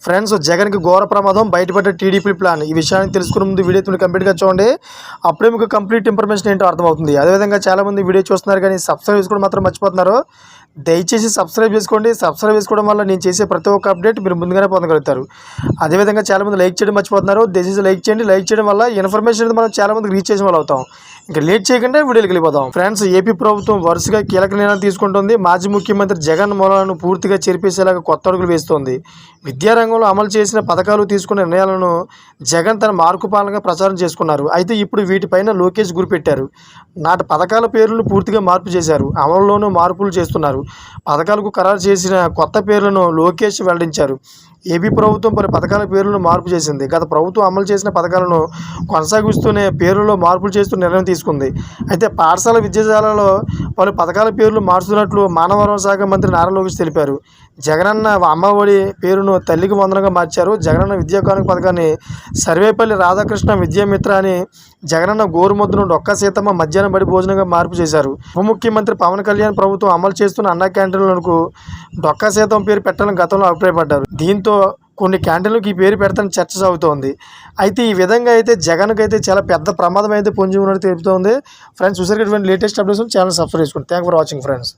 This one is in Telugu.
ఫ్రెండ్స్, జగన్కి ఘోర ప్రమాదం, బయటపడ్డ టీడీపీ ప్లాన్. ఈ విషయాన్ని తెలుసుకునే ముందు వీడియో కంప్లీట్గా చూడండి. అప్పుడే మీకు కంప్లీట్ ఇన్ఫర్మేషన్ ఏంటో అర్థమవుతుంది. అదేవిధంగా చాలామంది వీడియో చూస్తున్నారు కానీ సబ్స్క్రైబ్ చేసుకోవడం మాత్రం మర్చిపోతున్నారు. దయచేసి సబ్స్క్రైబ్ చేసుకోండి. సబ్స్క్రైబ్ చేసుకోవడం వల్ల నేను చేసే ప్రతి ఒక్క అప్డేట్ మీరు ముందుగానే పొందగలుగుతారు. అదేవిధంగా చాలామంది లైక్ చేయడం మర్చిపోతున్నారు. దయచేసి లైక్ చేయండి. లైక్ చేయడం వల్ల ఇన్ఫర్మేషన్ అనేది మనం చాలామందికి రీచ్ చేసే వాళ్ళు అవుతాం. ఇంకా లేట్ చేయకుండా వీడియోకి వెళ్ళిపోదాం. ఫ్రెండ్స్, ఏపీ ప్రభుత్వం వరుసగా కీలక నిర్ణయాలు తీసుకుంటుంది. మాజీ ముఖ్యమంత్రి జగన్ మూలాలను పూర్తిగా చెరిపేసేలాగా కొత్త అడుగులు వేస్తోంది. విద్యారంగంలో అమలు చేసిన పథకాలు తీసుకున్న నిర్ణయాలను జగన్ తన మార్కు పాలనగా ప్రచారం చేసుకున్నారు. అయితే ఇప్పుడు వీటిపైన లోకేష్ గురిపెట్టారు. నాటి పథకాల పేర్లను పూర్తిగా మార్పు చేశారు. అమలులోనూ మార్పులు చేస్తున్నారు. పథకాలకు ఖరారు చేసిన కొత్త పేర్లను లోకేష్ వెల్లడించారు. ఏపీ ప్రభుత్వం పలు పథకాల పేర్లను మార్పు చేసింది. గత ప్రభుత్వం అమలు చేసిన పథకాలను కొనసాగిస్తూనే పేర్లలో మార్పులు చేస్తూ నిర్ణయం తీసుకుంది. అయితే పాఠశాల విద్యాశాలలో పలు పథకాల పేర్లు మార్చుతున్నట్లు మానవ వనరుల శాఖ మంత్రి నారా లోకేష్ తెలిపారు. జగనన్న అమ్మఒడి పేరును తల్లికి వందనంగా మార్చారు. జగనన్న విద్యా కానుక పథకాన్ని సర్వేపల్లి రాధాకృష్ణ విద్యామిత్ర అని, జగనన్న గోరుముద్దను డొక్కా సీతమ్మ మధ్యాహ్నం బడి భోజనంగా మార్పు చేశారు. ఉప ముఖ్యమంత్రి పవన్ కళ్యాణ్ ప్రభుత్వం అమలు చేస్తున్న అన్న క్యాంటీన్లకు డొక్కా సీతమ్మ పేరు పెట్టాలని గతంలో అభిప్రాయపడ్డారు. దీంతో కొన్ని క్యాంటీన్లకు ఈ పేరు పెడతానని చర్చ సాగుతోంది. అయితే ఈ విధంగా అయితే జగన్కి అయితే చాలా పెద్ద ప్రమాదం అయితే పొంచి ఉన్నట్టు తెలుపుతోంది. ఫ్రెండ్స్, చూసారు లేటెస్ట్ అప్డేట్స్ ఛానల్ సబ్స్క్రైబ్ చేసుకోండి. Thank for watching friends.